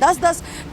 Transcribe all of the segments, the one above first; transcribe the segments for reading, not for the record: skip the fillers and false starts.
10-10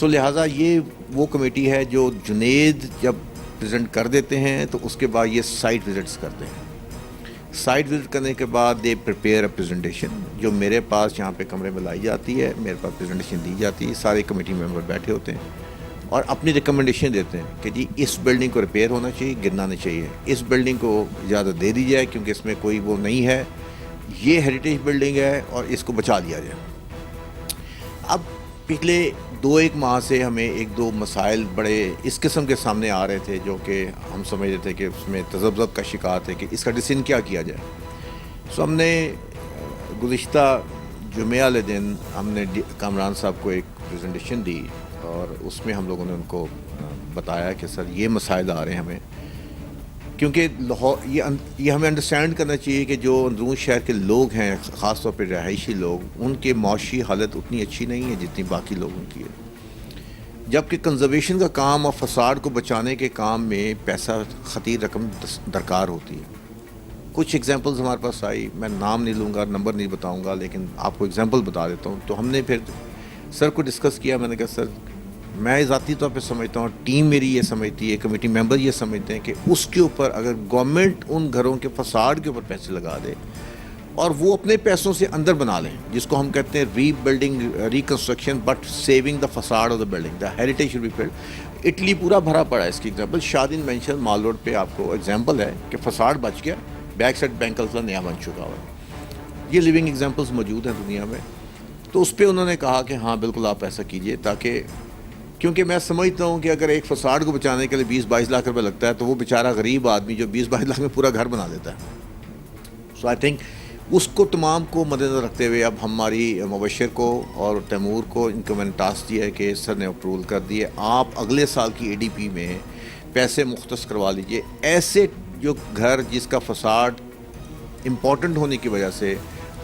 سو لہٰذا یہ وہ کمیٹی ہے جو جنید جب پریزنٹ کر دیتے ہیں تو اس کے بعد یہ سائٹ وزٹس کرتے ہیں. سائٹ وزٹ کرنے کے بعد دے پریپیئر اے پریزنٹیشن جو میرے پاس یہاں پہ کمرے میں لائی جاتی ہے, میرے پاس پریزنٹیشن دی جاتی ہے, سارے کمیٹی ممبر بیٹھے ہوتے ہیں اور اپنی ریکمنڈیشن دیتے ہیں کہ جی اس بلڈنگ کو ریپیئر ہونا چاہیے, گرنا نہیں چاہیے, اس بلڈنگ کو اجازت دے دی جائے کیونکہ اس میں کوئی وہ نہیں ہے, یہ ہیریٹیج بلڈنگ ہے اور اس کو بچا دیا جائے. اب پچھلے 2-1 ماہ سے ہمیں 1-2 مسائل بڑے اس قسم کے سامنے آ رہے تھے جو کہ ہم سمجھ رہے تھے کہ اس میں تذبذب کا شکار تھے کہ اس کا ڈیسیژن کیا کیا جائے. سو ہم نے گزشتہ جمعہ والے دن ہم نے کامران صاحب کو ایک پریزنٹیشن دی اور اس میں ہم لوگوں نے ان کو بتایا کہ سر یہ مسائل آ رہے ہیں ہمیں, کیونکہ یہ ہمیں انڈرسٹینڈ کرنا چاہیے کہ جو اندرون شہر کے لوگ ہیں, خاص طور پہ رہائشی لوگ, ان کے معاشی حالت اتنی اچھی نہیں ہے جتنی باقی لوگوں کی ہے. جبکہ کنزرویشن کا کام اور فساد کو بچانے کے کام میں پیسہ خطیر رقم درکار ہوتی ہے. کچھ ایگزامپلز ہمارے پاس آئی, میں نام نہیں لوں گا, نمبر نہیں بتاؤں گا, لیکن آپ کو ایگزامپل بتا دیتا ہوں. تو ہم نے پھر سر کو ڈسکس کیا, میں نے کہا سر میں ذاتی طور پہ سمجھتا ہوں, ٹیم میری یہ سمجھتی ہے, کمیٹی ممبر یہ سمجھتے ہیں کہ اس کے اوپر اگر گورنمنٹ ان گھروں کے فساد کے اوپر پیسے لگا دے اور وہ اپنے پیسوں سے اندر بنا لیں, جس کو ہم کہتے ہیں re building reconstruction but saving the facade of the building, the heritage should be filled. Italy پورا بھرا پڑا ہے اس کی example. Shadin mansion mall road پہ آپ کو ایگزامپل ہے کہ فساد بچ گیا, بیک سائڈ بینک کا نیا بن چکا ہوا ہے. یہ لیونگ ایگزامپلس موجود ہیں دنیا میں. تو اس پہ انہوں نے کہا کہ ہاں بالکل آپ ایسا کیجئے, تاکہ کیونکہ میں سمجھتا ہوں کہ اگر ایک فساد کو بچانے کے لیے 20-22 لاکھ روپے لگتا ہے تو وہ بیچارہ غریب آدمی جو 20-22 لاکھ میں پورا گھر بنا دیتا ہے. سو آئی تھنک اس کو تمام کو مد نظر رکھتے ہوئے اب ہماری مبشر کو اور تیمور کو ان کو میں نے ٹاسک دیا ہے کہ سر نے اپروول کر دیے, آپ اگلے سال کی ADP میں پیسے مختص کروا لیجئے. ایسے جو گھر جس کا فساد امپورٹنٹ ہونے کی وجہ سے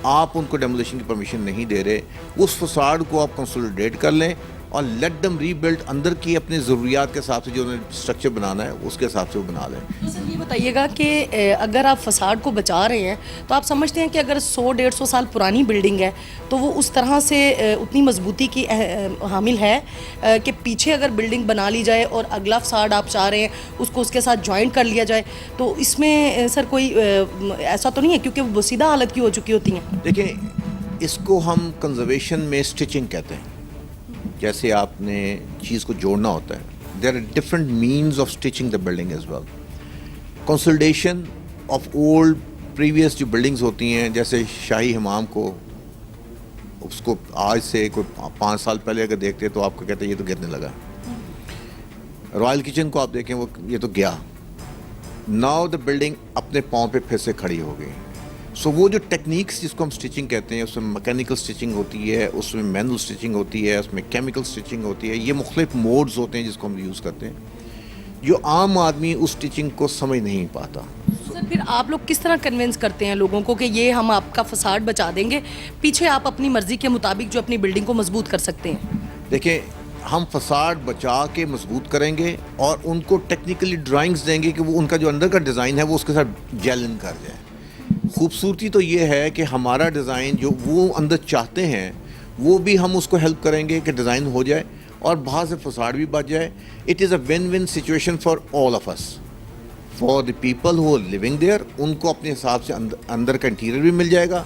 آپ ان کو ڈیمولیشن کی پرمیشن نہیں دے رہے, اس فساد کو آپ کنسولیڈیٹ کر لیں اور لیٹ دم ری بلڈ اندر کی اپنے ضروریات کے حساب سے جو انہیں اسٹرکچر بنانا ہے اس کے حساب سے وہ بنا لیں. سر یہ بتائیے گا کہ اگر آپ فساد کو بچا رہے ہیں تو آپ سمجھتے ہیں کہ اگر 100-150 سال پرانی بلڈنگ ہے تو وہ اس طرح سے اتنی مضبوطی کی حامل ہے کہ پیچھے اگر بلڈنگ بنا لی جائے اور اگلا فساد آپ چاہ رہے ہیں اس کو اس کے ساتھ جوائنٹ کر لیا جائے, تو اس میں سر کوئی ایسا تو نہیں ہے کیونکہ وہ بسیدہ حالت کی ہو چکی ہوتی ہیں؟ دیکھیں, اس کو ہم کنزرویشن میں اسٹچنگ کہتے ہیں. جیسے آپ نے چیز کو جوڑنا ہوتا ہے, there are different means of stitching the building as well. Consolidation of old previous جو بلڈنگز ہوتی ہیں, جیسے شاہی حمام کو اس کو آج سے کوئی 5 سال پہلے اگر دیکھتے تو آپ کو کہتے ہیں یہ تو گرنے لگا. رائل کچن کو آپ دیکھیں وہ یہ تو گیا. ناؤ دا بلڈنگ اپنے پاؤں پہ پھر سے کھڑی ہو گئی. سو وہ جو ٹیکنیکس جس کو ہم سٹچنگ کہتے ہیں, اس میں میکینیکل سٹچنگ ہوتی ہے, اس میں مینول سٹچنگ ہوتی ہے, اس میں کیمیکل سٹچنگ ہوتی ہے, یہ مختلف موڈز ہوتے ہیں جس کو ہم یوز کرتے ہیں, جو عام آدمی اس سٹچنگ کو سمجھ نہیں پاتا. سر پھر آپ لوگ کس طرح کنونس کرتے ہیں لوگوں کو کہ یہ ہم آپ کا فساد بچا دیں گے, پیچھے آپ اپنی مرضی کے مطابق جو اپنی بلڈنگ کو مضبوط کر سکتے ہیں؟ دیکھیں, ہم فساد بچا کے مضبوط کریں گے اور ان کو ٹیکنیکلی ڈرائنگز دیں گے کہ وہ ان کا جو اندر کا ڈیزائن ہے وہ اس کے ساتھ جیلن کر جائے. خوبصورتی تو یہ ہے کہ ہمارا ڈیزائن جو وہ اندر چاہتے ہیں وہ بھی ہم اس کو ہیلپ کریں گے کہ ڈیزائن ہو جائے اور باہر سے فساد بھی بچ جائے. It is a win win situation for all of us, for the people who living there, ان کو اپنے حساب سے اندر کا انٹیریئر بھی مل جائے گا.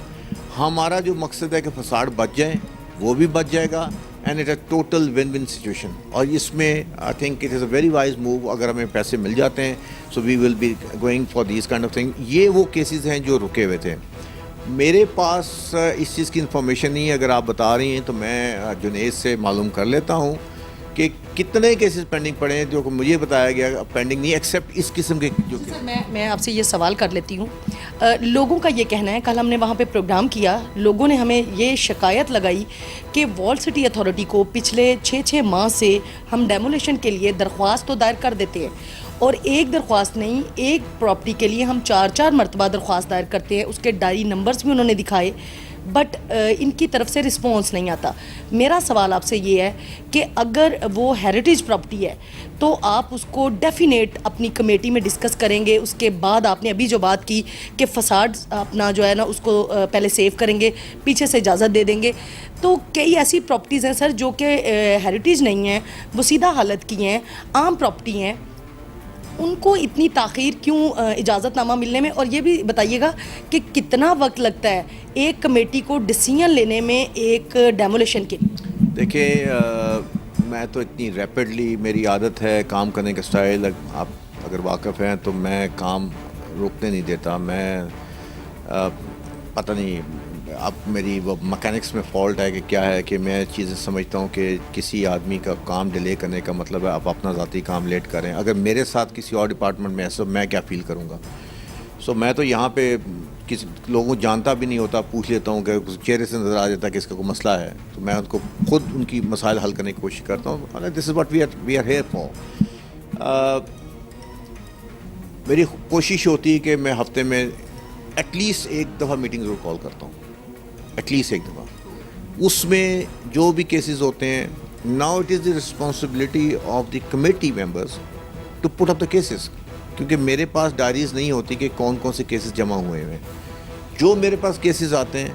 ہمارا جو مقصد ہے کہ فساد بچ جائے وہ بھی بچ جائے گا, and it a total win win situation. اور اس میں I think it is a very wise move. اگر ہمیں پیسے مل جاتے ہیں so we will be going for these kind of thing. یہ وہ کیسز ہیں جو رکے ہوئے تھے. میرے پاس اس چیز کی انفارمیشن نہیں ہے, اگر آپ بتا رہی ہیں تو میں جنید سے معلوم کر لیتا ہوں کہ کتنے کیسز پینڈنگ پڑے ہیں. جو مجھے بتایا گیا پینڈنگ نہیں ایکسیپٹ اس قسم کے جو. سر میں آپ سے یہ سوال کر لیتی ہوں, لوگوں کا یہ کہنا ہے, کل ہم نے وہاں پہ پروگرام کیا, لوگوں نے ہمیں یہ شکایت لگائی کہ وال سٹی اتھارٹی کو پچھلے 6 ماہ سے ہم ڈیمولیشن کے لیے درخواست تو دائر کر دیتے ہیں, اور ایک درخواست نہیں, ایک پراپرٹی کے لیے ہم 4 مرتبہ درخواست دائر کرتے ہیں. اس کے ڈائری نمبرز بھی انہوں نے دکھائے. بٹ ان کی طرف سے رسپانس نہیں آتا. میرا سوال آپ سے یہ ہے کہ اگر وہ ہیریٹیج پراپرٹی ہے تو آپ اس کو ڈیفینیٹ اپنی کمیٹی میں ڈسکس کریں گے. اس کے بعد آپ نے ابھی جو بات کی کہ فساد اپنا جو ہے نا اس کو پہلے سیو کریں گے, پیچھے سے اجازت دے دیں گے. تو کئی ایسی پراپرٹیز ہیں سر جو کہ ہیریٹیج نہیں ہیں, وہ سیدھا حالت کی ہیں, عام پراپرٹی ہیں, ان کو اتنی تاخیر کیوں اجازت نامہ ملنے میں؟ اور یہ بھی بتائیے گا کہ کتنا وقت لگتا ہے ایک کمیٹی کو ڈیسیژن لینے میں ایک ڈیمولیشن کے لیے؟ دیکھیں میں تو اتنی ریپڈلی, میری عادت ہے کام کرنے کا اسٹائل, آپ اگر واقف ہیں تو میں کام روکنے نہیں دیتا. میں پتہ نہیں اب میری وہ مکینکس میں فالٹ ہے کہ کیا ہے کہ میں چیزیں سمجھتا ہوں کہ کسی آدمی کا کام ڈیلے کرنے کا مطلب ہے آپ اپنا ذاتی کام لیٹ کریں. اگر میرے ساتھ کسی اور ڈپارٹمنٹ میں ایسا, میں کیا فیل کروں گا؟ سو میں تو یہاں پہ کسی لوگوں کو جانتا بھی نہیں ہوتا, پوچھ لیتا ہوں کہ چہرے سے نظر آ جاتا ہے کہ اس کا کوئی مسئلہ ہے, تو میں ان کو خود ان کی مسائل حل کرنے کی کوشش کرتا ہوں. This is what we are here for. میری کوشش ہوتی ہے کہ میں ہفتے میں ایٹ لیسٹ ایک دفعہ میٹنگ ضرور کال کرتا ہوں, ایٹ لیسٹ ایک دفعہ. اس میں جو بھی کیسز ہوتے ہیں, now it is the responsibility of the committee members to put up the cases, کیونکہ میرے پاس ڈائریز نہیں ہوتی کہ کون کون سے کیسز جمع ہوئے ہیں. جو میرے پاس کیسز آتے ہیں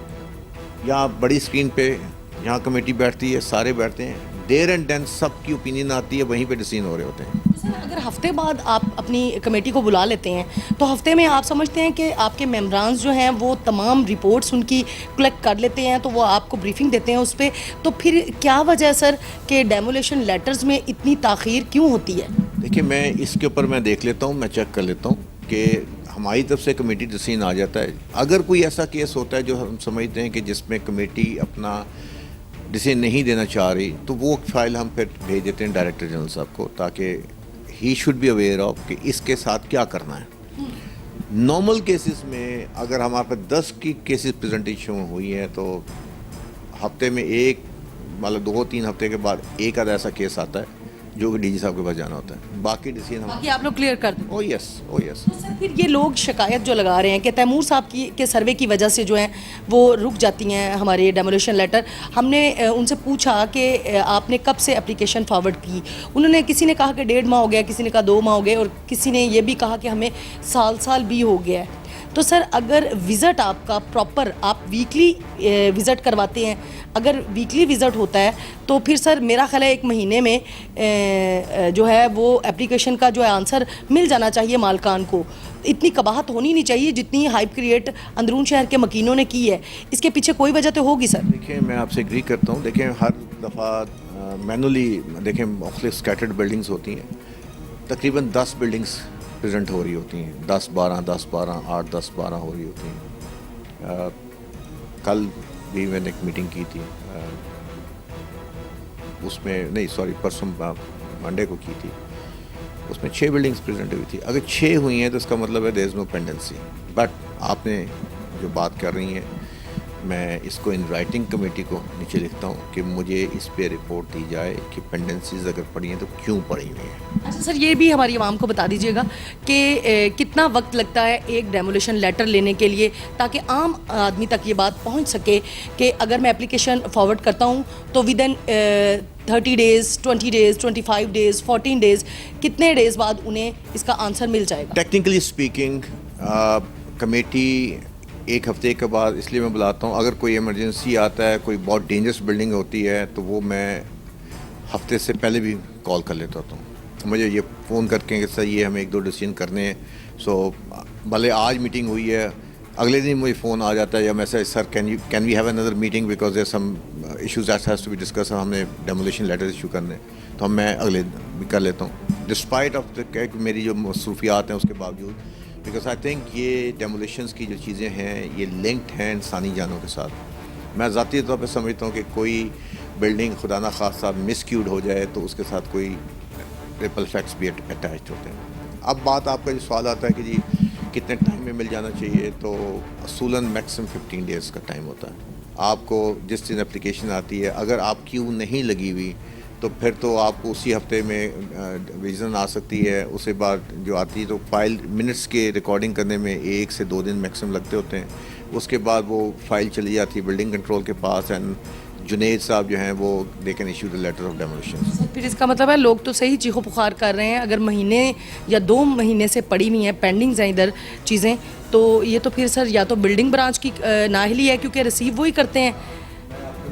یہاں بڑی اسکرین پہ, یہاں کمیٹی بیٹھتی ہے, سارے بیٹھتے ہیں, دیر اینڈ دین سب کی اوپینین آتی ہے, وہیں پہ ڈیسیژن ہو رہے ہوتے ہیں. اگر ہفتے بعد آپ اپنی کمیٹی کو بلا لیتے ہیں تو ہفتے میں آپ سمجھتے ہیں کہ آپ کے ممبرانز جو ہیں وہ تمام رپورٹس ان کی کلیکٹ کر لیتے ہیں, تو وہ آپ کو بریفنگ دیتے ہیں اس پہ, تو پھر کیا وجہ ہے سر کہ ڈیمولیشن لیٹرز میں اتنی تاخیر کیوں ہوتی ہے؟ دیکھیے میں اس کے اوپر میں دیکھ لیتا ہوں, میں چیک کر لیتا ہوں کہ ہماری طرف سے کمیٹی ڈیسیژن آ جاتا ہے. اگر کوئی ایسا کیس ہوتا ہے جو ہم سمجھتے ہیں کہ جس میں کمیٹی اپنا ڈیسیژن نہیں دینا چاہ رہی, تو وہ فائل ہم پھر بھیج دیتے ہیں ڈائریکٹر جنرل صاحب کو, تاکہ he should be aware of کہ اس کے ساتھ کیا کرنا ہے. نارمل کیسز میں اگر ہمارے پاس 10 کی کیسز پریزنٹیشن ہوئی ہیں تو ہفتے میں ایک مطلب 2-3 ہفتے کے بعد ایک آدھا ایسا کیس آتا ہے جو کہ ڈی جی صاحب کے پاس جانا ہوتا ہے. باقی ڈیسیژن باقی آپ لوگ کلیئر کر دیں. او یس, او یس. تو سر پھر یہ لوگ شکایت جو لگا رہے ہیں کہ تیمور صاحب کے سروے کی وجہ سے جو ہیں وہ رک جاتی ہیں ہمارے ڈیمولیشن لیٹر. ہم نے ان سے پوچھا کہ آپ نے کب سے اپلیکیشن فارورڈ کی؟ انہوں نے, کسی نے کہا کہ 1.5 ماہ ہو گیا, کسی نے کہا 2 ماہ ہو گئے, اور کسی نے یہ بھی کہا کہ ہمیں سال بھی ہو گیا ہے. تو سر اگر وزٹ آپ کا پراپر آپ ویکلی وزٹ کرواتے ہیں, اگر ویکلی وزٹ ہوتا ہے تو پھر سر میرا خیال ہے 1 مہینے میں جو ہے وہ اپلیکیشن کا جو ہے آنسر مل جانا چاہیے مالکان کو. اتنی قباحت ہونی نہیں چاہیے جتنی ہائپ کریٹ اندرون شہر کے مکینوں نے کی ہے. اس کے پیچھے کوئی وجہ تو ہوگی سر. دیکھیں میں آپ سے ایگری کرتا ہوں. دیکھیں ہر دفعہ مینولی دیکھیں مختلف اسکیٹرڈ بلڈنگس ہوتی ہیں, تقریباً 10 بلڈنگس پریزنٹ ہو رہی ہوتی ہیں, 10-12, 10-12, 8-10-12 ہو رہی ہوتی ہیں. کل بھی میں نے ایک میٹنگ کی تھی, اس میں نہیں سوری پرسوں منڈے کو کی تھی, اس میں 6 بلڈنگس پریزنٹ ہوئی تھی. اگر 6 ہوئی ہیں تو اس کا مطلب ہے دیر از نو پینڈنسی. بٹ آپ نے جو بات کر رہی ہیں, میں اس کو ان رائٹنگ کمیٹی کو نیچے لکھتا ہوں کہ مجھے اس پہ رپورٹ دی جائے کہ پینڈنسیز اگر پڑی ہیں تو کیوں پڑی ہوئی ہیں. اچھا سر, یہ بھی ہماری عوام کو بتا دیجیے گا کہ کتنا وقت لگتا ہے ایک ڈیمولیشن لیٹر لینے کے لیے, تاکہ عام آدمی تک یہ بات پہنچ سکے کہ اگر میں اپلیکیشن فارورڈ کرتا ہوں تو ودن 30 days, 20 days, 25 days, 14 days, کتنے ڈیز بعد انہیں اس کا آنسر مل جائے گا؟ ٹیکنیکلی اسپیکنگ کمیٹی 1 ہفتے کے بعد, اس لیے میں بلاتا ہوں, اگر کوئی ایمرجنسی آتا ہے, کوئی بہت ڈینجرس بلڈنگ ہوتی ہے, تو وہ میں ہفتے سے پہلے بھی کال کر لیتا ہوتا ہوں. مجھے یہ فون کر کے کہ سر یہ ہمیں 1-2 ڈیسیژن کرنے ہیں. سو بھلے آج میٹنگ ہوئی ہے, اگلے دن مجھے فون آ جاتا ہے یا message, sir can we have اندر meeting because there some issues that has to be discuss, ہم نے ڈیمولیشن لیٹر ایشو کرنے, تو میں اگلے دن بھی کر لیتا ہوں ڈسپائٹ آف میری جو مصروفیات ہیں اس کے باوجود, بیکاز آئی تھنک یہ ڈیمولیشنس کی جو چیزیں ہیں یہ لنکڈ ہیں انسانی جانوں کے ساتھ. میں ذاتی طور پہ سمجھتا ہوں کہ کوئی بلڈنگ خدا نہ خواستہ مسکیوڈ ہو جائے تو اس کے ساتھ کوئی ریپل افیکٹس بھی اٹیچ ہوتے ہیں. اب بات آپ کا جو سوال آتا ہے کہ جی کتنے ٹائم میں مل جانا چاہیے, تو اصولاً میکسیمم 15 days کا ٹائم ہوتا ہے. آپ کو جس دن اپلیکیشن آتی ہے, اگر آپ کیوں نہیں لگی ہوئی تو پھر تو آپ کو اسی ہفتے میں ریزن آ سکتی ہے. اس کے بعد جو آتی ہے تو فائل منٹس کے ریکارڈنگ کرنے میں 1 سے 2 دن میکسیمم لگتے ہوتے ہیں. اس کے بعد وہ فائل چلی جاتی ہے بلڈنگ کنٹرول کے پاس اینڈ جنید صاحب جو ہیں وہ they can issue the letter of demolition. پھر اس کا مطلب ہے لوگ تو صحیح چیخو پکار کر رہے ہیں, اگر مہینے یا 2 مہینے سے پڑی ہوئی ہیں, پینڈنگز ہیں ادھر چیزیں, تو یہ تو پھر سر یا تو بلڈنگ برانچ کی نااہلی ہے کیونکہ ریسیو وہی کرتے ہیں.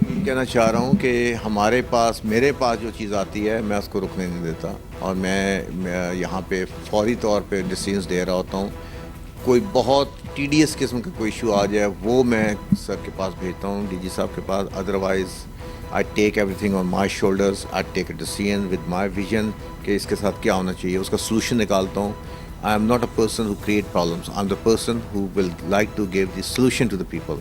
یہ کہنا چاہ رہا ہوں کہ ہمارے پاس میرے پاس جو چیز آتی ہے میں اس کو رکنے نہیں دیتا, اور میں یہاں پہ فوری طور پہ ڈیسیژنس دے رہا ہوتا ہوں. کوئی بہت ٹی ڈی ایس قسم کا کوئی ایشو آ جائے وہ میں سر کے پاس بھیجتا ہوں, ڈی جی صاحب کے پاس. Otherwise I take everything on my shoulders, I take a decision with my vision کہ اس کے ساتھ کیا ہونا چاہیے, اس کا سلوشن نکالتا ہوں. I am not a person who create problems, I am the person who will like to give the solution to the people.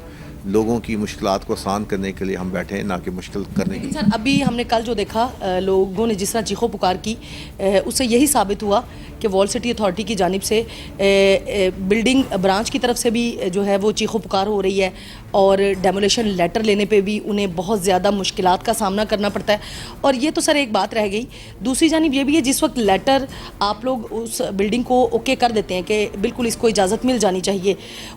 لوگوں کی مشکلات کو آسان کرنے کے لیے ہم بیٹھے ہیں, نہ کہ مشکل کرنے کے. سر ابھی ہم نے کل جو دیکھا لوگوں نے جس طرح چیخو پکار کی, اس سے یہی ثابت ہوا کہ وال سٹی اتھارٹی کی جانب سے بلڈنگ برانچ کی طرف سے بھی جو ہے وہ چیخو پکار ہو رہی ہے, اور ڈیمولیشن لیٹر لینے پہ بھی انہیں بہت زیادہ مشکلات کا سامنا کرنا پڑتا ہے. اور یہ تو سر ایک بات رہ گئی, دوسری جانب یہ بھی ہے جس وقت لیٹر آپ لوگ اس بلڈنگ کو اوکے کر دیتے ہیں کہ بالکل اس کو اجازت مل جانی چاہیے,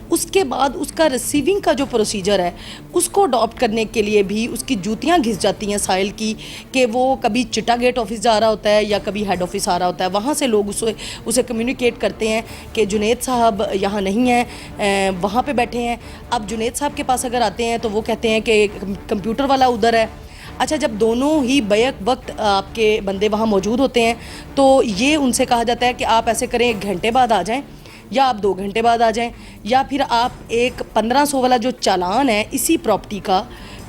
اس کے بعد اس کا ریسیونگ کا جو پروسیجر ہے اس کو اڈاپٹ کرنے کے لیے بھی اس کی جوتیاں گھس جاتی ہیں سائل کی, کہ وہ کبھی چٹا گیٹ آفس جا رہا ہوتا ہے یا کبھی ہیڈ آفس آ رہا ہوتا ہے, وہاں سے لوگ اسے کمیونیکیٹ کرتے ہیں کہ جنید صاحب یہاں نہیں ہیں, وہاں پہ بیٹھے ہیں. اب جنید صاحب کے پاس اگر آتے ہیں تو وہ کہتے ہیں کہ کمپیوٹر والا ادھر ہے. اچھا, جب دونوں ہی بیک وقت آپ کے بندے وہاں موجود ہوتے ہیں تو یہ ان سے کہا جاتا ہے کہ آپ ایسے کریں 1 گھنٹے بعد آ جائیں, یا آپ 2 گھنٹے بعد آ جائیں, یا پھر آپ ایک 1500 والا جو چالان ہے اسی پراپرٹی کا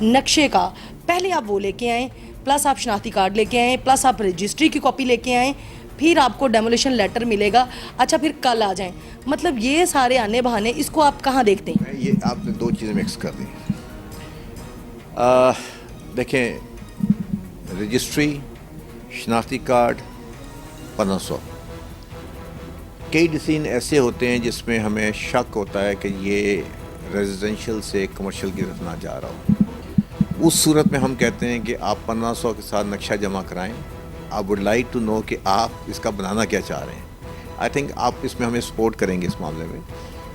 نقشے کا پہلے آپ وہ لے کے آئیں, پلس آپ شناختی کارڈ لے کے آئیں, پلس آپ رجسٹری کی کاپی لے کے آئیں, پھر آپ کو ڈیمولیشن لیٹر ملے گا. اچھا, پھر کل آ جائیں. مطلب یہ سارے آنے بہانے, اس کو آپ کہاں دیکھتے ہیں؟ یہ آپ نے 2 چیزیں مکس کر دیں. دیکھیں, رجسٹری, شناختی کارڈ 1500. کئی ڈیسیژن ایسے ہوتے ہیں جس میں ہمیں شک ہوتا ہے کہ یہ ریزیڈینشیل سے کمرشل کی طرف نہ جا رہا ہو. اس صورت میں ہم کہتے ہیں کہ آپ 1500 کے ساتھ نقشہ جمع کرائیں. I would like to know کہ آپ اس کا بنانا کیا چاہ رہے ہیں. آئی تھنک آپ اس میں ہمیں سپورٹ کریں گے اس معاملے میں.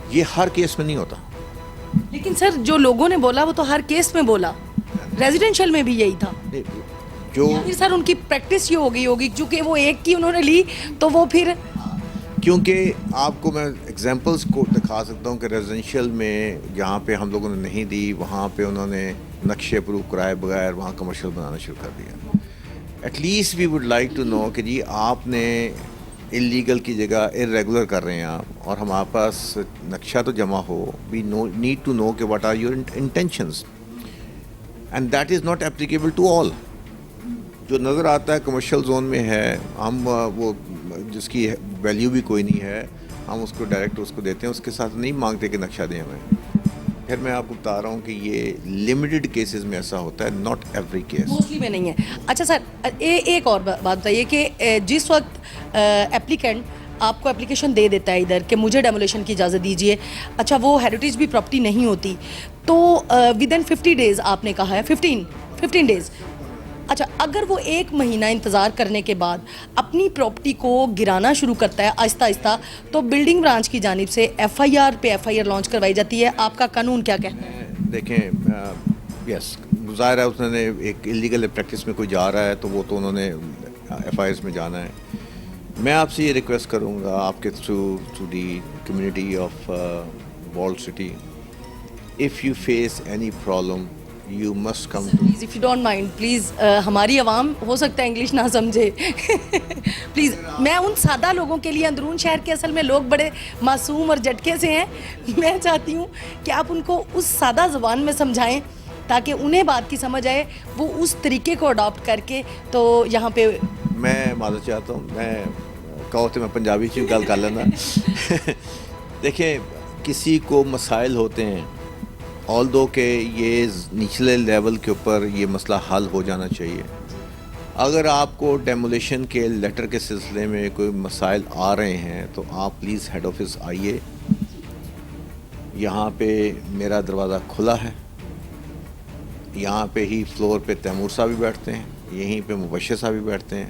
یہ ہر کیس میں نہیں ہوتا. لیکن سر جو لوگوں نے بولا وہ تو ہر کیس میں بولا, ریزیڈینشیل میں بھی یہی تھا. جو پھر سر ان کی پریکٹس یہ ہو گئی ہوگی کیونکہ وہ ایک کی انہوں نے لی تو وہ پھر, کیونکہ آپ کو میں ایگزامپلس کو دکھا سکتا ہوں کہ ریزیڈینشیل میں جہاں پہ ہم لوگوں نے نہیں دی وہاں پہ انہوں نے نقشے اپروو کرائے بغیر وہاں کمرشل بنانا شروع کر دیا. At least we would like to know کہ جی آپ نے انلیگل کی جگہ ارریگولر کر رہے ہیں آپ, اور ہمارے پاس نقشہ تو جمع ہو. وی نیڈ ٹو نو کہ what are your intentions, and that is not applicable to all. جو نظر آتا ہے کمرشل زون میں ہے, ہم وہ جس کی ویلیو بھی کوئی نہیں ہے ہم اس کو ڈائریکٹ اس کو دیتے ہیں, اس کے ساتھ نہیں مانگتے کہ نقشہ دیں ہمیں. پھر میں آپ کو بتا رہا ہوں کہ یہ لمیٹڈ کیسز میں ایسا ہوتا ہے, ناٹ ایوری کیس. موسٹلی میں نہیں ہے. اچھا سر, ایک اور بات بتائیے کہ جس وقت ایپلیکینٹ آپ کو اپلیکیشن دے دیتا ہے ادھر کہ مجھے ڈیمولیشن کی اجازت دیجیے, اچھا وہ ہیریٹیج بھی پراپرٹی نہیں ہوتی, تو ود ان 50 ڈیز آپ نے کہا ہے 15 ڈیز. اچھا, اگر وہ 1 مہینہ انتظار کرنے کے بعد اپنی پراپرٹی کو گرانا شروع کرتا ہے آہستہ آہستہ, تو بلڈنگ برانچ کی جانب سے FIR پہ FIR لانچ کروائی جاتی ہے. آپ کا قانون کیا کہتا ہے؟ دیکھیں, یس, ظاہر ہے اس نے ایک انلیگل پریکٹس میں کوئی جا رہا ہے تو وہ تو انہوں نے FIRs میں جانا ہے. میں آپ سے یہ ریکویسٹ کروں گا آپ کے through the community of wall city, if you face any problem you must come to please if you don't mind, please ہماری عوام ہو سکتا ہے انگلش نہ سمجھے, پلیز میں ان سادہ لوگوں کے لیے, اندرون شہر کے اصل میں لوگ بڑے معصوم اور جھٹکے سے ہیں, میں چاہتی ہوں کہ آپ ان کو اس سادہ زبان میں سمجھائیں تاکہ انہیں بات کی سمجھ آئے, وہ اس طریقے کو اڈاپٹ کر کے. تو یہاں پہ میں معذرت چاہتا ہوں, میں کہو تو میں پنجابی چ گل کر لینا. دیکھیں, کسی کو مسائل ہوتے ہیں, آل دو کہ یہ نچلے لیول کے اوپر یہ مسئلہ حل ہو جانا چاہیے. اگر آپ کو ڈیمولیشن کے لیٹر کے سلسلے میں کوئی مسائل آ رہے ہیں تو آپ پلیز ہیڈ آفس آئیے. یہاں پہ میرا دروازہ کھلا ہے, یہاں پہ ہی فلور پہ تیمور صاحب بھی بیٹھتے ہیں, یہیں پہ مبشر صاحب بھی بیٹھتے ہیں.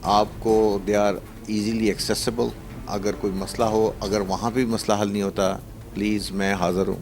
آپ کو دے آر ایزیلی ایکسیسیبل. اگر کوئی مسئلہ ہو, اگر وہاں پہ بھی مسئلہ حل نہیں ہوتا, پلیز میں حاضر ہوں.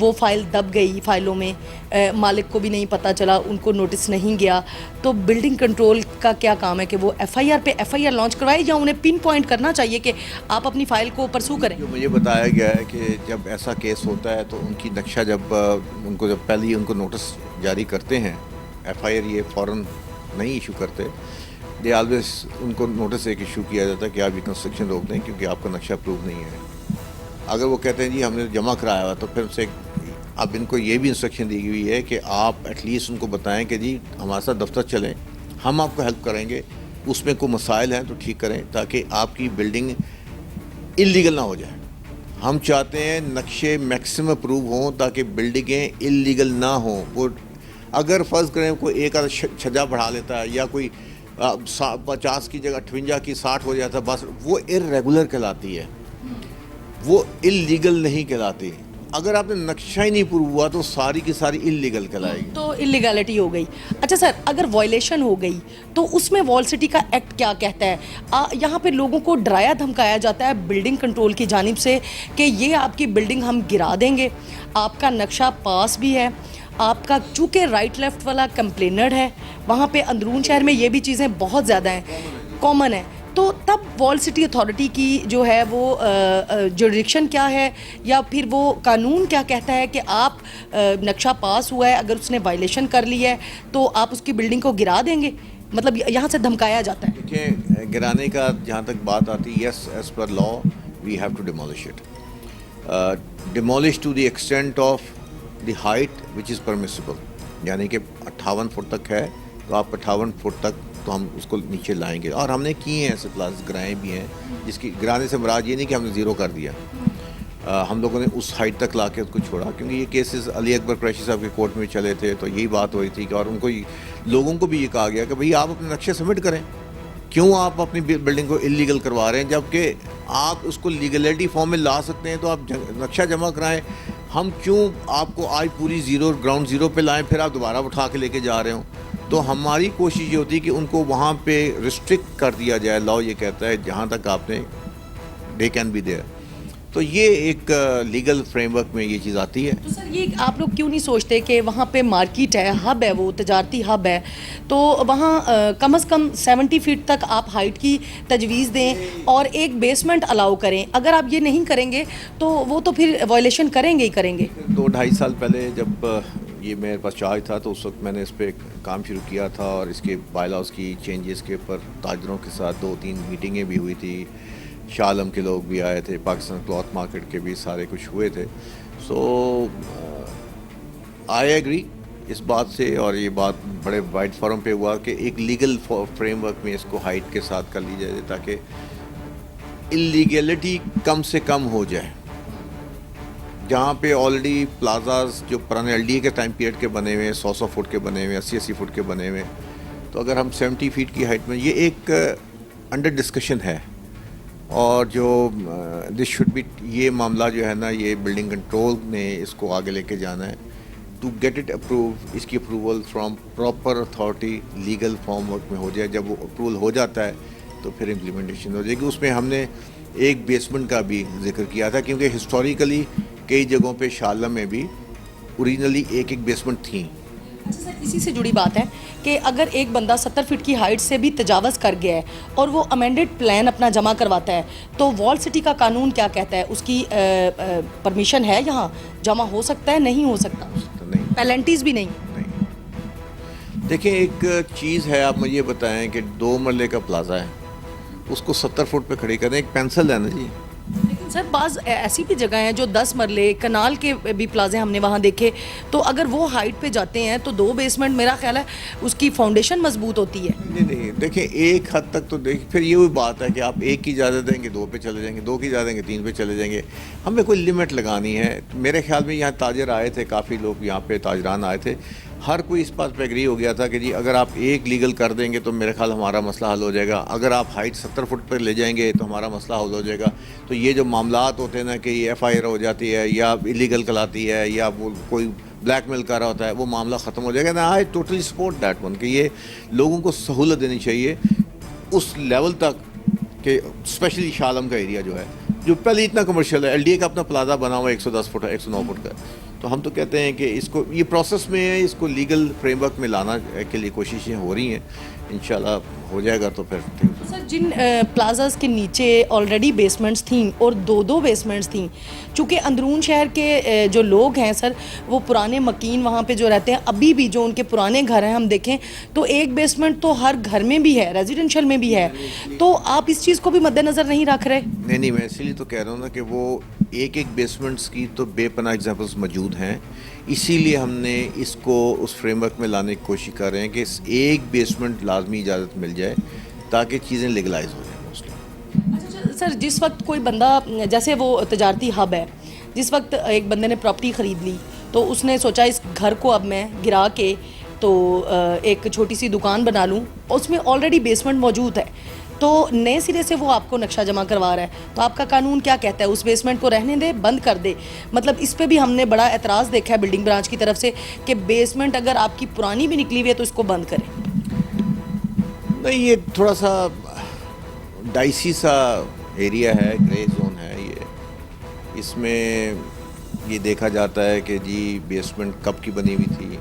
وہ فائل دب گئی فائلوں میں, مالک کو بھی نہیں پتہ چلا, ان کو نوٹس نہیں گیا, تو بلڈنگ کنٹرول کا کیا کام ہے کہ وہ ایف آئی آر پہ ایف آئی آر لانچ کروائے, یا انہیں پن پوائنٹ کرنا چاہیے کہ آپ اپنی فائل کو پرسو کریں؟ جو مجھے بتایا گیا ہے کہ جب ایسا کیس ہوتا ہے تو ان کی نقشہ جب پہلے ہی ان کو نوٹس جاری کرتے ہیں, ایف آئی آر یہ فوراً نہیں ایشو کرتے, دے آلویز ان کو نوٹس ایک ایشو کیا جاتا ہے کہ آپ یہ کنسٹرکشن روک دیں کیونکہ آپ کا نقشہ اپروو نہیں ہے. اگر وہ کہتے ہیں جی ہم نے جمع کرایا ہوا, تو پھر سے اب ان کو یہ بھی انسٹرکشن دی ہوئی ہے کہ آپ ایٹ لیسٹ ان کو بتائیں کہ جی ہمارے ساتھ دفتر چلیں, ہم آپ کو ہیلپ کریں گے, اس میں کوئی مسائل ہیں تو ٹھیک کریں تاکہ آپ کی بلڈنگ اللیگل نہ ہو جائے. ہم چاہتے ہیں نقشے میکسیمم اپروو ہوں تاکہ بلڈنگیں اللیگل نہ ہوں. وہ اگر فرض کریں کوئی ایک آدھا چھجا بڑھا لیتا ہے یا کوئی 50 کی جگہ 58 کی 60 ہو جاتا ہے, بس وہ ارریگولر کہلاتی ہے, وہ اللیگل نہیں کہلاتی. اگر آپ نے نقشہ ہی نہیں پروو ہوا تو ساری کی ساری اللیگل کہلائے گی, تو اللیگلٹی ہو گئی. اچھا سر, اگر وائلیشن ہو گئی تو اس میں وال سٹی کا ایکٹ کیا کہتا ہے؟ یہاں پہ لوگوں کو ڈرایا دھمکایا جاتا ہے بلڈنگ کنٹرول کی جانب سے کہ یہ آپ کی بلڈنگ ہم گرا دیں گے, آپ کا نقشہ پاس بھی ہے, آپ کا چونکہ رائٹ لیفٹ والا کمپلینر ہے, وہاں پہ اندرون شہر میں یہ بھی چیزیں بہت زیادہ ہیں, کامن ہے, تو تب وال سٹی اتھارٹی کی جو ہے وہ جوریڈکشن کیا ہے, یا پھر وہ قانون کیا کہتا ہے کہ آپ نقشہ پاس ہوا ہے, اگر اس نے وائلیشن کر لی ہے تو آپ اس کی بلڈنگ کو گرا دیں گے؟ مطلب یہاں سے دھمکایا جاتا ہے. دیکھیں گرانے کا جہاں تک بات آتی ہے, yes as per law we have to demolish it, demolish to the extent of the height which is permissible, یعنی کہ 58 فٹ تک ہے تو آپ 58 فٹ تک تو ہم اس کو نیچے لائیں گے. اور ہم نے کیے ہیں ایسے پلازے گرائے بھی ہیں, جس کی گرانے سے مراد یہ نہیں کہ ہم نے زیرو کر دیا, ہم لوگوں نے اس ہائٹ تک لا کے اس کو چھوڑا, کیونکہ یہ کیسز علی اکبر قریشی صاحب کے کورٹ میں چلے تھے تو یہی بات ہو رہی تھی کہ, اور ان کو لوگوں کو بھی یہ کہا گیا کہ بھئی آپ اپنے نقشے سبمٹ کریں, کیوں آپ اپنی بلڈنگ کو اللیگل کروا رہے ہیں, جبکہ آپ اس کو لیگلیٹی فارم میں لا سکتے ہیں, تو آپ نقشہ جمع کرائیں. ہم کیوں آپ کو آج پوری زیرو گراؤنڈ زیرو پہ لائیں پھر آپ دوبارہ اٹھا کے لے کے جا رہے ہوں. تو ہماری کوشش یہ ہوتی ہے کہ ان کو وہاں پہ ریسٹرکٹ کر دیا جائے, لا یہ کہتا ہے جہاں تک آپ نے دے کین بی دیئر. تو یہ ایک لیگل فریم ورک میں یہ چیز آتی ہے. تو سر یہ آپ لوگ کیوں نہیں سوچتے کہ وہاں پہ مارکیٹ ہے, ہب ہے, وہ تجارتی ہب ہے, تو وہاں کم از کم 70 فٹ تک آپ ہائٹ کی تجویز دیں اور ایک بیسمنٹ الاؤ کریں؟ اگر آپ یہ نہیں کریں گے تو وہ تو پھر وائلیشن کریں گے ہی کریں گے. 2-2.5 سال پہلے جب یہ میرے پاس چارج تھا تو اس وقت میں نے اس پہ کام شروع کیا تھا, اور اس کے بائی لاز کی چینجز کے اوپر تاجروں کے ساتھ 2-3 میٹنگیں بھی ہوئی تھی, شاہ عالم کے لوگ بھی آئے تھے, پاکستان کلاتھ مارکیٹ کے بھی سارے کچھ ہوئے تھے. سو آئی ایگری اس بات سے, اور یہ بات بڑے وائڈ فورم پہ ہوا کہ ایک لیگل فریم ورک میں اس کو ہائٹ کے ساتھ کر لی جائے تاکہ اللیگلٹی کم سے کم ہو جائے. جہاں پہ آلریڈی پلازاز جو پرانے ایل ڈی اے کے ٹائم پیریڈ کے بنے ہوئے ہیں, 100 فٹ کے بنے ہوئے ہیں, 80 فٹ کے بنے ہوئے ہیں, تو اگر ہم 70 فٹ کی ہائٹ میں, یہ ایک انڈر ڈسکشن ہے, اور جو دس شوڈ بی, یہ معاملہ جو ہے نا یہ بلڈنگ کنٹرول نے اس کو آگے لے کے جانا ہے ٹو گیٹ اٹ اپروو. اس کی approval from proper authority legal form work میں ہو جائے. جب وہ اپروول ہو جاتا ہے تو پھر امپلیمنٹیشن ہو جائے گی. اس میں ہم نے ایک بیسمنٹ کا بھی ذکر کیا تھا, کیونکہ ہسٹوریکلی کئی جگہوں پہ شاہ عالم میں بھی اوریجنلی ایک بیسمنٹ تھیں. اچھا سر, اسی سے جڑی بات ہے کہ اگر ایک بندہ 70 فٹ کی ہائٹ سے بھی تجاوز کر گیا ہے اور وہ امینڈڈ پلان اپنا جمع کرواتا ہے, تو وال سٹی کا قانون کیا کہتا ہے؟ اس کی پرمیشن ہے, یہاں جمع ہو سکتا ہے, نہیں ہو سکتا, پینلٹیز بھی نہیں. دیکھیں ایک چیز ہے, آپ مجھے بتائیں کہ 2 مرلے کا پلازا ہے, اس کو 70 فٹ پہ کھڑی کریں, ایک پینسل ہے نا جی. لیکن سر بعض ایسی بھی جگہ ہیں جو 10 مرلے, کنال کے بھی پلازے ہم نے وہاں دیکھے, تو اگر وہ ہائٹ پہ جاتے ہیں تو 2 بیسمنٹ میرا خیال ہے اس کی فاؤنڈیشن مضبوط ہوتی ہے. نہیں دیکھیں ایک حد تک تو پھر یہ وہی بات ہے کہ آپ 1 کی اجازت دیں گے 2 پہ چلے جائیں گے, 2 کی اجازت دیں گے 3 پہ چلے جائیں گے. ہمیں کوئی لمٹ لگانی ہے. میرے خیال میں یہاں تاجر آئے تھے, کافی لوگ یہاں پہ تاجران آئے تھے, ہر کوئی اس بات پہ ایگری ہو گیا تھا کہ جی اگر آپ 1 لیگل کر دیں گے تو میرے خیال ہمارا مسئلہ حل ہو جائے گا, اگر آپ ہائٹ 70 فٹ پر لے جائیں گے تو ہمارا مسئلہ حل ہو جائے گا. تو یہ جو معاملات ہوتے ہیں نا کہ یہ ایف آئی آر ہو جاتی ہے یا اللیگل کراتی ہے یا وہ کوئی بلیک میل کر رہا ہوتا ہے, وہ معاملہ ختم ہو جائے گا. نا I totally support that one کہ یہ لوگوں کو سہولت دینی چاہیے اس لیول تک کہ اسپیشلی شاہ عالم کا ایریا جو ہے جو پہلے اتنا کمرشل ہے, ایل ڈی اے کا اپنا پلازا بنا ہوا ہے 110 فٹ 109 فٹ کا, تو ہم تو کہتے ہیں کہ اس کو یہ پروسیس میں ہے, اس کو لیگل فریم ورک میں لانا کے لیے کوششیں ہو رہی ہیں, انشاءاللہ ہو جائے گا تو پھر ٹھیک. سر جن پلازاز کے نیچے آلریڈی بیسمنٹس تھیں اور دو بیسمنٹس تھیں, چونکہ اندرون شہر کے جو لوگ ہیں سر وہ پرانے مکین وہاں پہ جو رہتے ہیں, ابھی بھی جو ان کے پرانے گھر ہیں ہم دیکھیں تو ایک بیسمنٹ تو ہر گھر میں بھی ہے, ریزیڈنشیل میں بھی ہے, تو آپ اس چیز کو بھی مد نظر نہیں رکھ رہے؟ نہیں, میں اسی لیے تو کہہ رہا ہوں نا کہ وہ ایک بیسمنٹس کی تو بے پناہ ایگزامپلس موجود ہیں, اسی لیے ہم نے اس کو اس فریم ورک میں لانے کی کوشش کر رہے ہیں کہ اس ایک بیسمنٹ لازمی اجازت مل جائے تاکہ چیزیں لیگلائز ہو جائیں. اچھا سر, جس وقت کوئی بندہ, جیسے وہ تجارتی ہب ہے, جس وقت ایک بندے نے پراپرٹی خرید لی تو اس نے سوچا اس گھر کو اب میں گرا کے تو ایک چھوٹی سی دکان بنا لوں, اس میں آلریڈی بیسمنٹ موجود ہے, تو نئے سرے سے وہ آپ کو نقشہ جمع کروا رہا ہے, تو آپ کا قانون کیا کہتا ہے؟ اس بیسمنٹ کو رہنے دے, بند کر دے؟ مطلب اس پہ بھی ہم نے بڑا اعتراض دیکھا ہے بلڈنگ برانچ کی طرف سے کہ بیسمنٹ اگر آپ کی پرانی بھی نکلی ہوئی ہے تو اس کو بند کریں. نہیں, یہ تھوڑا سا ڈائسی سا ایریا ہے, گرے زون ہے یہ. اس میں یہ دیکھا جاتا ہے کہ جی بیسمنٹ کب کی بنی ہوئی تھی,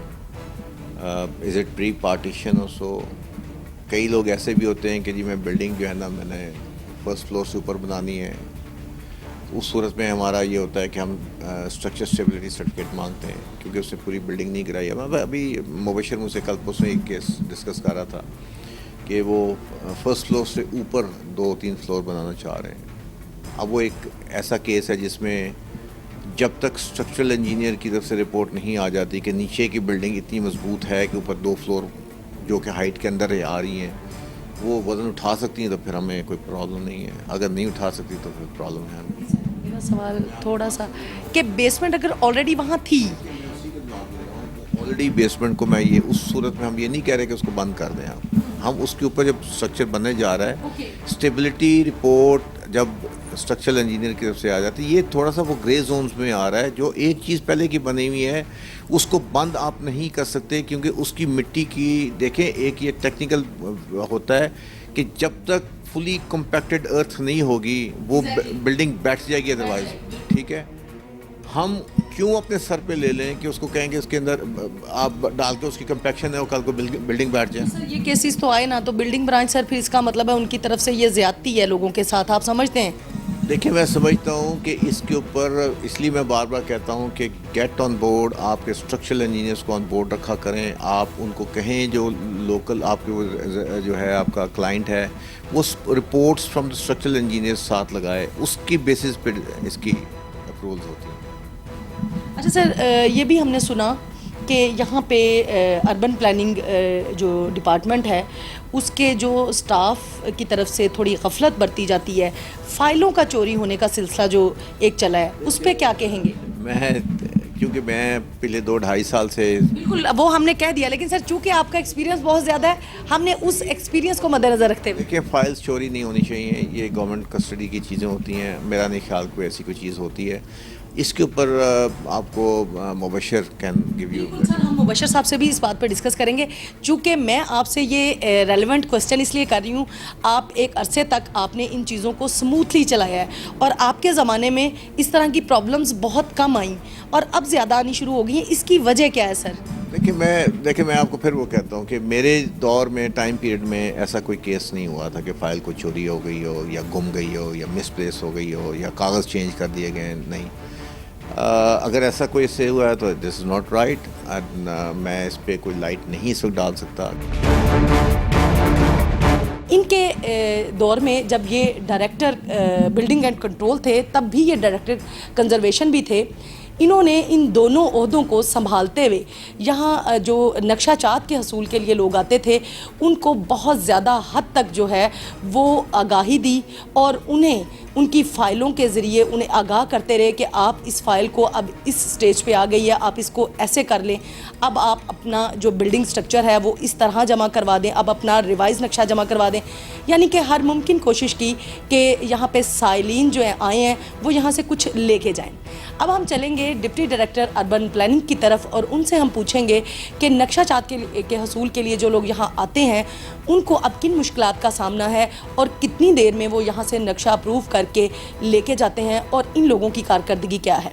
از اٹ پری پارٹیشن اور سو. کئی لوگ ایسے بھی ہوتے ہیں کہ جی میں بلڈنگ جو ہے نا میں نے فرسٹ فلور سے اوپر بنانی ہے, اس صورت میں ہمارا یہ ہوتا ہے کہ ہم اسٹرکچر اسٹیبلٹی سرٹیفکیٹ مانگتے ہیں کیونکہ اس سے پوری بلڈنگ نہیں گرائی ہے. میں ابھی مبشر مجھ سے کل پرسوں ایک کیس ڈسکس کر رہا تھا کہ وہ فرسٹ فلور سے اوپر 2-3 فلور بنانا چاہ رہے ہیں. اب وہ ایک ایسا کیس ہے جس میں جب تک اسٹرکچرل انجینئر کی طرف سے رپورٹ نہیں آ جاتی کہ نیچے کی بلڈنگ اتنی مضبوط ہے کہ اوپر 2 فلور جو کہ ہائٹ کے اندر آ رہی ہیں وہ وزن اٹھا سکتی ہیں, تو پھر ہمیں کوئی پرابلم نہیں ہے. اگر نہیں اٹھا سکتی تو پھر پرابلم ہے ہمیں. میرا سوال تھوڑا سا کہ بیسمنٹ اگر آلریڈی وہاں تھی, آلریڈی بیسمنٹ کو میں یہ اس صورت میں ہم یہ نہیں کہہ رہے کہ اس کو بند کر دیں. ہم اس کے اوپر جب اسٹرکچر بننے جا رہا ہے, اسٹیبلٹی رپورٹ جب اسٹرکچرل انجینئر کی طرف سے آ جاتی ہے, یہ تھوڑا سا وہ گرے زونز میں آ رہا ہے. جو ایک چیز پہلے کی بنی ہوئی ہے اس کو بند آپ نہیں کر سکتے کیونکہ اس کی مٹی کی دیکھیں ایک یہ ٹیکنیکل ہوتا ہے کہ جب تک فلی کمپیکٹڈ ارتھ نہیں ہوگی وہ بلڈنگ بیٹھ جائے گی ادروائز. ٹھیک ہے, ہم کیوں اپنے سر پہ لے لیں کہ اس کو کہیں گے اس کے اندر آپ ڈال کے اس کی کمپیکشن ہے اور کل کو بلڈنگ بیٹھ جائے. سر یہ کیسز تو آئے نا, تو بلڈنگ برانچ سر پھر اس کا مطلب ہے ان کی طرف سے یہ زیادتی ہے لوگوں کے ساتھ, آپ سمجھتے ہیں؟ دیکھیں میں سمجھتا ہوں کہ اس کے اوپر اس لیے میں بار بار کہتا ہوں کہ گیٹ آن بورڈ, آپ کے اسٹرکچرل انجینئرس کو آن بورڈ رکھا کریں. آپ ان کو کہیں جو لوکل آپ کے جو ہے آپ کا کلائنٹ ہے وہ reports from the structural engineer ساتھ لگائے, اس کی بیسس پہ اس کی اپروولز ہوتی ہیں. اچھا سر, یہ بھی ہم نے سنا کہ یہاں پہ اربن پلاننگ جو ڈپارٹمنٹ ہے اس کے جو سٹاف کی طرف سے تھوڑی غفلت برتی جاتی ہے, فائلوں کا چوری ہونے کا سلسلہ جو ایک چلا ہے, اس پہ کیا کہیں گے؟ کیونکہ میں پچھلے 2-2.5 سال سے بالکل وہ ہم نے کہہ دیا, لیکن سر چونکہ آپ کا ایکسپیرینس بہت زیادہ ہے, ہم نے اس ایکسپیرینس کو مد نظر رکھتے ہوئے. دیکھیں فائلز چوری نہیں ہونی چاہیے, یہ گورنمنٹ کسٹڈی کی چیزیں ہوتی ہیں. میرا نہیں خیال کوئی ایسی کوئی چیز ہوتی ہے. اس کے اوپر آپ کو مبشر کین گیو یو. سر ہم مبشر صاحب سے بھی اس بات پہ ڈسکس کریں گے, چونکہ میں آپ سے یہ ریلیونٹ کوسچن اس لیے کر رہی ہوں, آپ ایک عرصے تک آپ نے ان چیزوں کو سموتھلی چلایا ہے اور آپ کے زمانے میں اس طرح کی پرابلمز بہت کم آئیں اور اب زیادہ آنی شروع ہو گئی ہیں. اس کی وجہ کیا ہے سر؟ دیکھیں میں آپ کو پھر وہ کہتا ہوں کہ میرے دور میں ٹائم پیریڈ میں ایسا کوئی کیس نہیں ہوا تھا کہ فائل کو چوری ہو گئی ہو یا گم گئی ہو یا مس پلیس ہو گئی ہو یا کاغذ چینج کر دیے گئے. نہیں, اگر ایسا کوئی سے ہوا ہے تو دس از ناٹ رائٹ. میں اس پہ کوئی لائٹ نہیں اس وقت ڈال سکتا. ان کے دور میں جب یہ ڈائریکٹر بلڈنگ اینڈ کنٹرول تھے تب بھی یہ ڈائریکٹر کنزرویشن بھی تھے. انہوں نے ان دونوں عہدوں کو سنبھالتے ہوئے یہاں جو نقشہ چاٹ کے حصول کے لیے لوگ آتے تھے ان کو بہت زیادہ حد تک جو ہے وہ آگاہی دی اور انہیں ان کی فائلوں کے ذریعے انہیں آگاہ کرتے رہے کہ آپ اس فائل کو اب اس سٹیج پہ آ گئی ہے, آپ اس کو ایسے کر لیں, اب آپ اپنا جو بلڈنگ سٹرکچر ہے وہ اس طرح جمع کروا دیں, اب اپنا ریوائز نقشہ جمع کروا دیں. یعنی کہ ہر ممکن کوشش کی کہ یہاں پہ سائلین جو ہیں آئے ہیں وہ یہاں سے کچھ لے کے جائیں. اب ہم چلیں گے ڈپٹی ڈائریکٹر اربن پلاننگ کی طرف اور ان سے ہم پوچھیں گے کہ نقشہ چاٹ کے حصول کے لیے جو لوگ یہاں آتے ہیں ان کو اب کن مشکلات کا سامنا ہے اور کتنی دیر میں وہ یہاں سے نقشہ اپروو کر کے لے کے جاتے ہیں اور ان لوگوں کی کارکردگی کیا ہے.